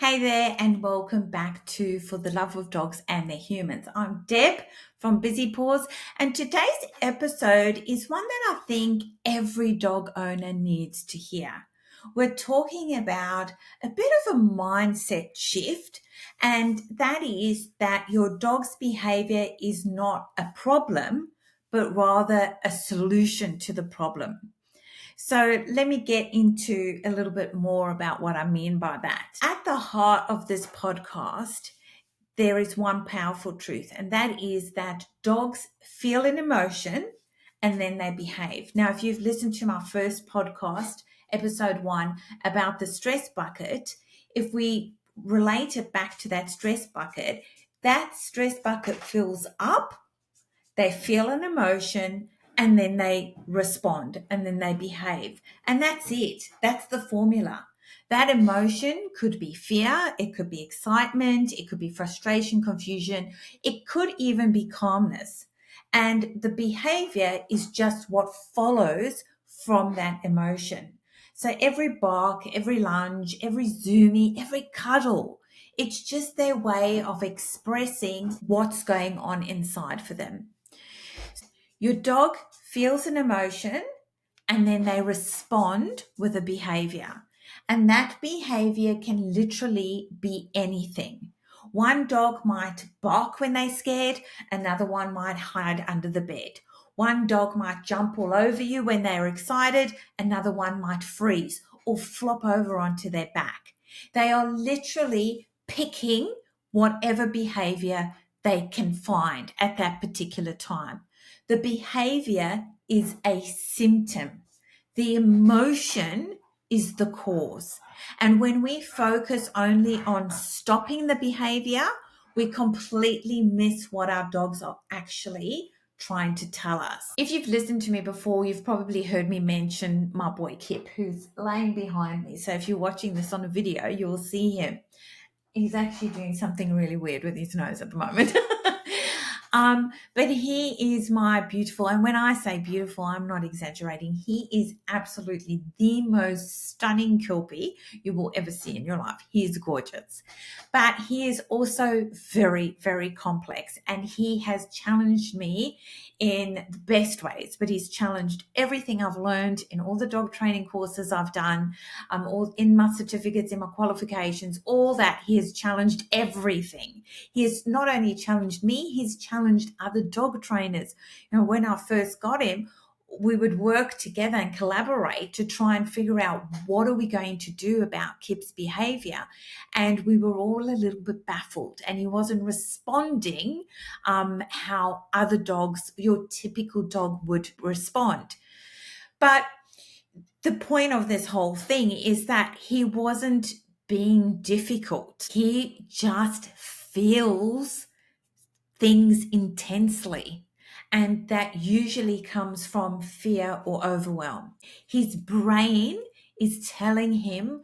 Hey there, and welcome back to For the Love of Dogs and Their Humans. I'm Deb from Busy Paws, and today's episode is one that I think every dog owner needs to hear. We're talking about a bit of a mindset shift, and that is that your dog's behavior is not a problem, but rather a solution to the problem. So let me get into a little bit more about what I mean by that. At the heart of this podcast, there is one powerful truth, and that is that dogs feel an emotion and then they behave. Now, if you've listened to my first podcast, episode 1, about the stress bucket, if we relate it back to that stress bucket fills up, they feel an emotion, and then they respond, and then they behave. And that's it. That's the formula. That emotion could be fear, it could be excitement, it could be frustration, confusion, it could even be calmness. And the behavior is just what follows from that emotion. So every bark, every lunge, every zoomy, every cuddle, it's just their way of expressing what's going on inside for them. Your dog feels an emotion and then they respond with a behavior. And that behavior can literally be anything. One dog might bark when they're scared, another one might hide under the bed. One dog might jump all over you when they're excited, another one might freeze or flop over onto their back. They are literally picking whatever behavior they can find at that particular time. The behavior is a symptom. The emotion is the cause. And when we focus only on stopping the behavior, we completely miss what our dogs are actually trying to tell us. If you've listened to me before, you've probably heard me mention my boy Kip, who's laying behind me. So if you're watching this on a video, you'll see him. He's actually doing something really weird with his nose at the moment. But he is my beautiful, and when I say beautiful, I'm not exaggerating. He is absolutely the most stunning Kelpie you will ever see in your life. He is gorgeous. But he is also very, very complex, and he has challenged me in the best ways, but he's challenged everything I've learned in all the dog training courses I've done, all in my certificates, in my qualifications, all that. He has challenged everything. He has not only challenged me, he's challenged other dog trainers. You know, when I first got him, we would work together and collaborate to try and figure out what are we going to do about Kip's behavior. And we were all a little bit baffled, and he wasn't responding how other dogs, your typical dog, would respond. But the point of this whole thing is that he wasn't being difficult. He just feels things intensely. And that usually comes from fear or overwhelm. His brain is telling him,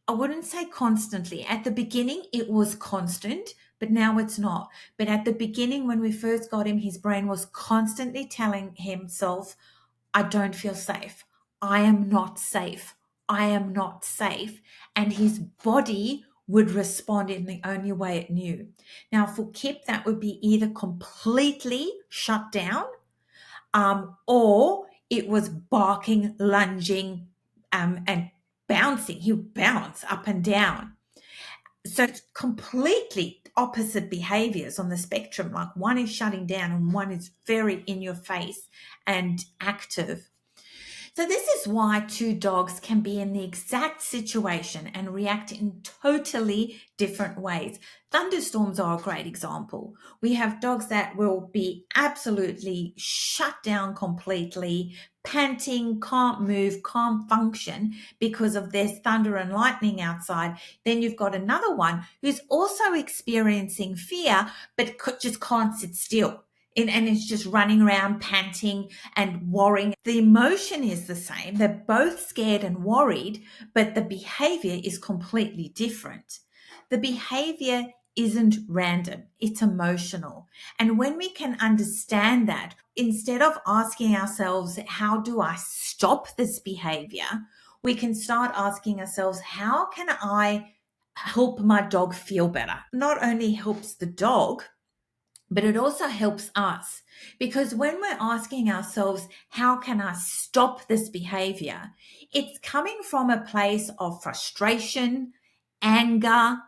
I wouldn't say constantly. At the beginning, it was constant, but now it's not. But at the beginning, when we first got him, his brain was constantly telling himself, I don't feel safe. I am not safe. I am not safe. And his body would respond in the only way it knew. Now, for Kip, that would be either completely shut down, or it was barking, lunging, and bouncing. He would bounce up and down. So it's completely opposite behaviors on the spectrum. Like one is shutting down and one is very in your face and active. So this is why two dogs can be in the exact situation and react in totally different ways. Thunderstorms are a great example. We have dogs that will be absolutely shut down completely, panting, can't move, can't function because of there's thunder and lightning outside. Then you've got another one who's also experiencing fear, but just can't sit still. And it's just running around, panting and worrying. The emotion is the same. They're both scared and worried, but the behavior is completely different. The behavior isn't random. It's emotional. And when we can understand that, instead of asking ourselves, how do I stop this behavior? We can start asking ourselves, how can I help my dog feel better. Not only helps the dog, but it also helps us, because when we're asking ourselves, how can I stop this behavior? It's coming from a place of frustration, anger,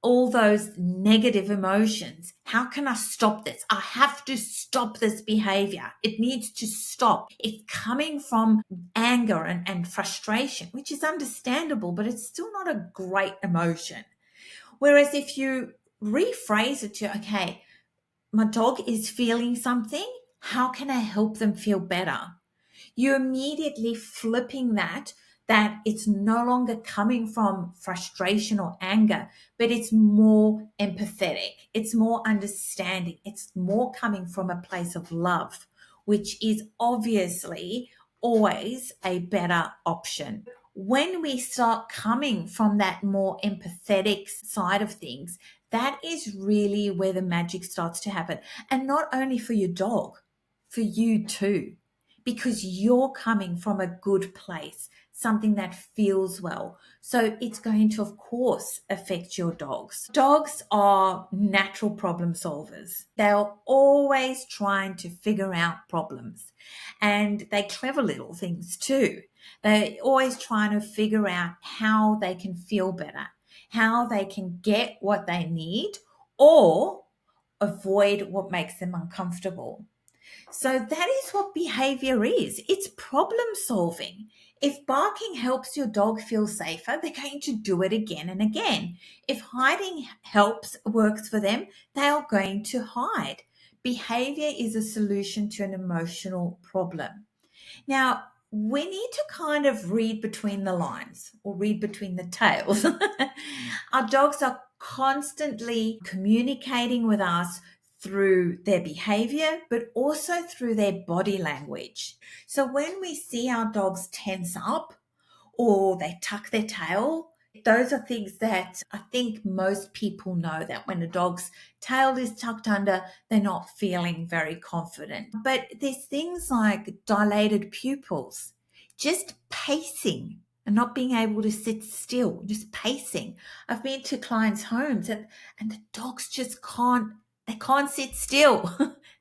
all those negative emotions. How can I stop this? I have to stop this behavior. It needs to stop. It's coming from anger and frustration, which is understandable, but it's still not a great emotion. Whereas if you rephrase it to, okay, my dog is feeling something. How can I help them feel better? You're immediately flipping that it's no longer coming from frustration or anger, but it's more empathetic. It's more understanding. It's more coming from a place of love, which is obviously always a better option. When we start coming from that more empathetic side of things, that is really where the magic starts to happen. And not only for your dog, for you too, because you're coming from a good place, something that feels well. So it's going to, of course, affect your dogs. Dogs are natural problem solvers. They're always trying to figure out problems, and they're clever little things too. They're always trying to figure out how they can feel better, how they can get what they need, or avoid what makes them uncomfortable. So that is what behavior is. It's problem solving. If barking helps your dog feel safer, they're going to do it again and again. If hiding works for them, they are going to hide. Behavior is a solution to an emotional problem. Now, we need to kind of read between the lines or read between the tails. Our dogs are constantly communicating with us through their behavior, but also through their body language. So when we see our dogs tense up or they tuck their tail, those are things that I think most people know, that when a dog's tail is tucked under, they're not feeling very confident. But there's things like dilated pupils, just pacing and not being able to sit still, just pacing. I've been to clients' homes and the dogs just can't sit still.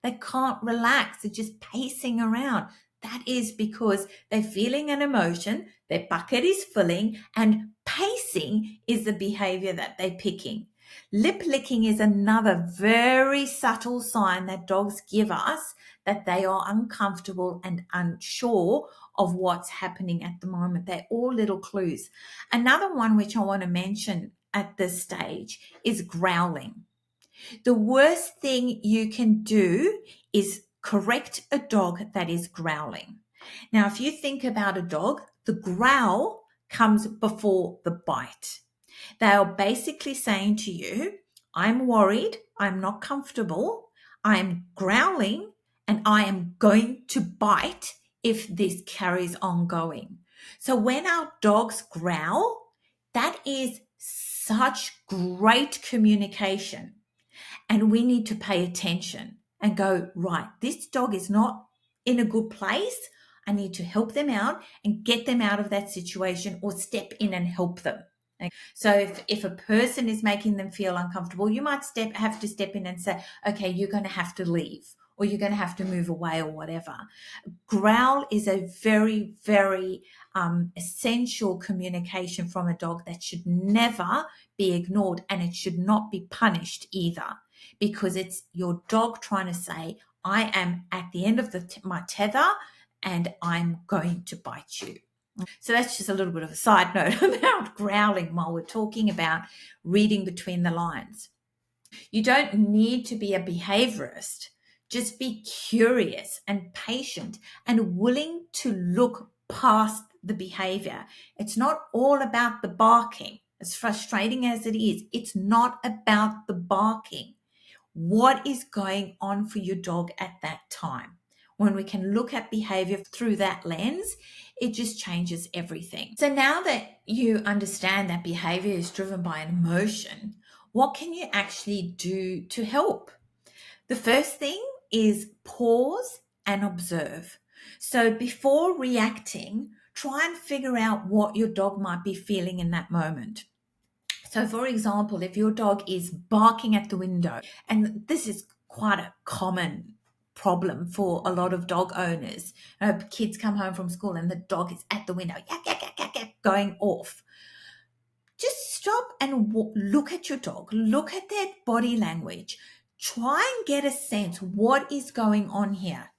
They can't relax. They're just pacing around. That is because they're feeling an emotion, their bucket is filling, and pacing is the behavior that they're picking. Lip licking is another very subtle sign that dogs give us that they are uncomfortable and unsure of what's happening at the moment. They're all little clues. Another one which I want to mention at this stage is growling. The worst thing you can do is correct a dog that is growling. Now, if you think about a dog, the growl comes before the bite. They are basically saying to you, I'm worried, I'm not comfortable, I'm growling, and I am going to bite if this carries on going. So when our dogs growl, that is such great communication. And we need to pay attention and go, right, this dog is not in a good place. I need to help them out and get them out of that situation or step in and help them. Okay. So if a person is making them feel uncomfortable, you might have to step in and say, okay, you're going to have to leave, or you're going to have to move away, or whatever. Growl is a very, very essential communication from a dog that should never be ignored, and it should not be punished either, because it's your dog trying to say, I am at the end of my tether and I'm going to bite you. So that's just a little bit of a side note about growling while we're talking about reading between the lines. You don't need to be a behaviorist. Just be curious and patient and willing to look past the behavior. It's not all about the barking. As frustrating as it is, it's not about the barking. What is going on for your dog at that time? When we can look at behavior through that lens, it just changes everything. So now that you understand that behavior is driven by an emotion, what can you actually do to help? The first thing is pause and observe. So before reacting, try and figure out what your dog might be feeling in that moment. So, for example, if your dog is barking at the window, and this is quite a common problem for a lot of dog owners. Kids come home from school and the dog is at the window, yak, yak, yak, yak, yak, going off. Just stop and look at your dog, look at their body language, try and get a sense what is going on here.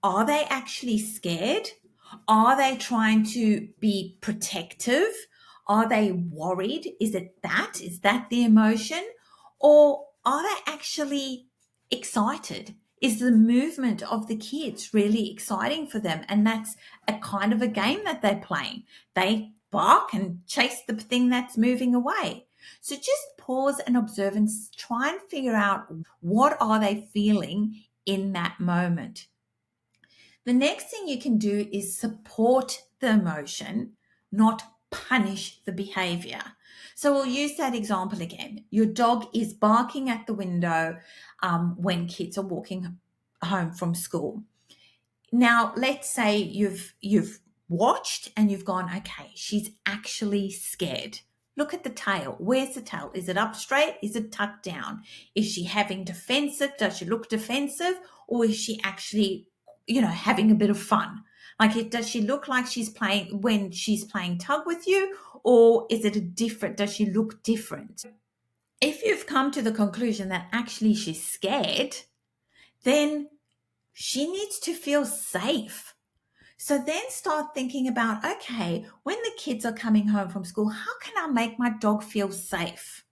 Are they actually scared? Are they trying to be protective? Are they worried? Is it that? Is that the emotion? Or are they actually excited? Is the movement of the kids really exciting for them? And that's a kind of a game that they're playing. They bark and chase the thing that's moving away. So just pause and observe and try and figure out what are they feeling in that moment. The next thing you can do is support the emotion, not punish the behavior. So we'll use that example again. Your dog is barking at the window when kids are walking home from school. Now, let's say you've watched and you've gone, okay, she's actually scared. Look at the tail. Where's the tail? Is it up straight? Is it tucked down? Is she having defensive? Does she look defensive? Or is she actually, having a bit of fun? Does she look like she's playing when she's playing tug with you? Or is it does she look different? If you've come to the conclusion that actually she's scared, then she needs to feel safe. So then start thinking about, okay, when the kids are coming home from school, how can I make my dog feel safe?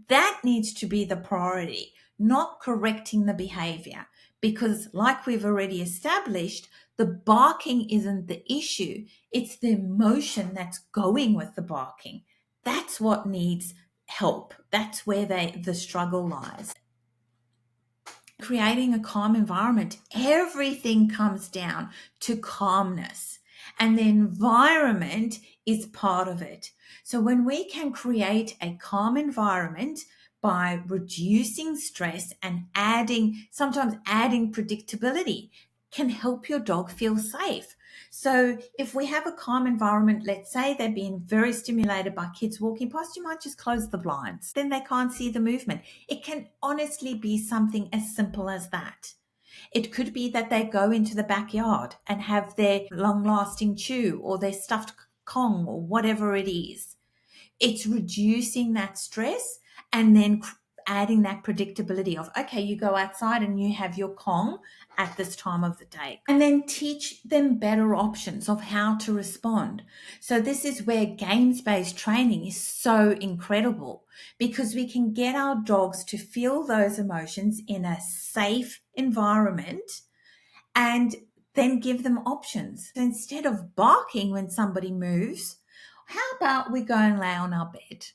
That needs to be the priority, not correcting the behavior. Because like we've already established, the barking isn't the issue. It's the emotion that's going with the barking. That's what needs help. That's where the struggle lies. Creating a calm environment, everything comes down to calmness, and the environment is part of it. So when we can create a calm environment by reducing stress and sometimes adding predictability, can help your dog feel safe. So if we have a calm environment, let's say they're being very stimulated by kids walking past, you might just close the blinds. Then they can't see the movement. It can honestly be something as simple as that. It could be that they go into the backyard and have their long-lasting chew or their stuffed Kong or whatever it is. It's reducing that stress and then adding that predictability of, okay, you go outside and you have your Kong at this time of the day. And then teach them better options of how to respond. So this is where games-based training is so incredible, because we can get our dogs to feel those emotions in a safe environment and then give them options. So instead of barking when somebody moves, how about we go and lay on our bed?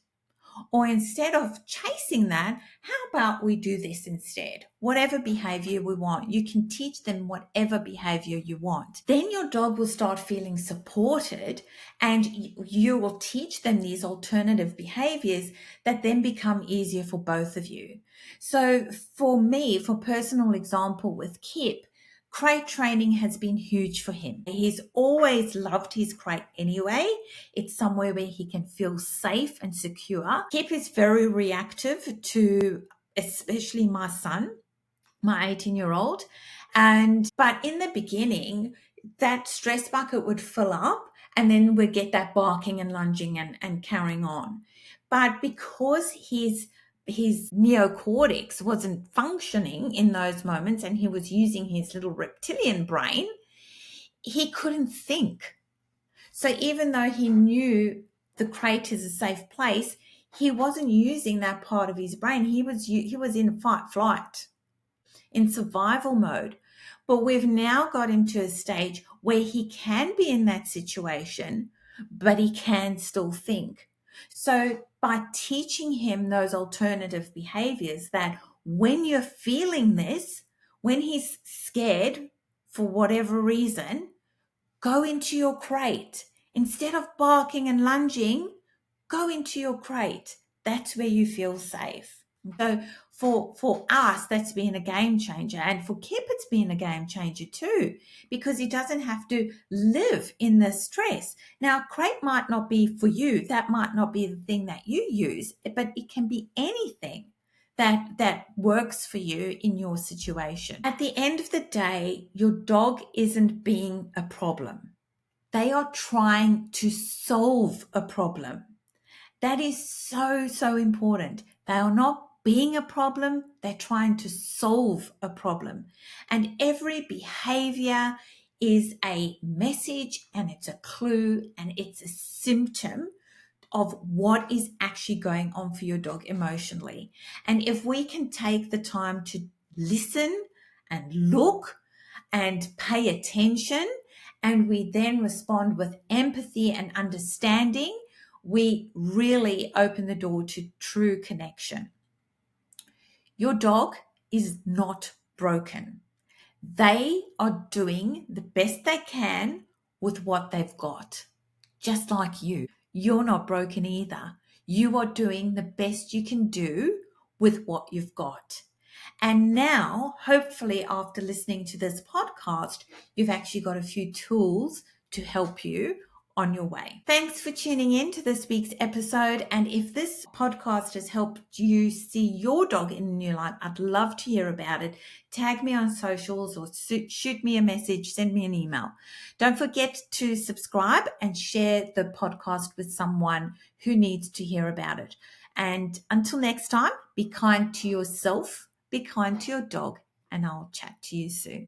Or instead of chasing that, how about we do this instead? Whatever behavior we want, you can teach them whatever behavior you want. Then your dog will start feeling supported, and you will teach them these alternative behaviors that then become easier for both of you. So for me, for personal example with Kip, crate training has been huge for him. He's always loved his crate anyway. It's somewhere where he can feel safe and secure. Kip is very reactive to especially my son, my 18-year-old. But in the beginning, that stress bucket would fill up and then we'd get that barking and lunging and carrying on. But because his neocortex wasn't functioning in those moments and he was using his little reptilian brain, he couldn't think. So even though he knew the crate is a safe place, he wasn't using that part of his brain. He was in fight flight, in survival mode. But we've now got him to a stage where he can be in that situation, but he can still think. So by teaching him those alternative behaviors, that when you're feeling this, when he's scared for whatever reason, go into your crate. Instead of barking and lunging, go into your crate. That's where you feel safe. So for us, that's been a game changer. And for Kip, it's been a game changer too, because he doesn't have to live in the stress. Now, crepe might not be for you. That might not be the thing that you use, but it can be anything that works for you in your situation. At the end of the day, your dog isn't being a problem. They are trying to solve a problem. That is so, so important. They are not being a problem, they're trying to solve a problem. And every behavior is a message and it's a clue and it's a symptom of what is actually going on for your dog emotionally. And if we can take the time to listen and look and pay attention, and we then respond with empathy and understanding, we really open the door to true connection. Your dog is not broken. They are doing the best they can with what they've got, just like you. You're not broken either. You are doing the best you can do with what you've got. And now, hopefully, after listening to this podcast, you've actually got a few tools to help you on your way. Thanks for tuning in to this week's episode. And if this podcast has helped you see your dog in a new light, I'd love to hear about it. Tag me on socials or shoot me a message, send me an email. Don't forget to subscribe and share the podcast with someone who needs to hear about it. And until next time, be kind to yourself, be kind to your dog, and I'll chat to you soon.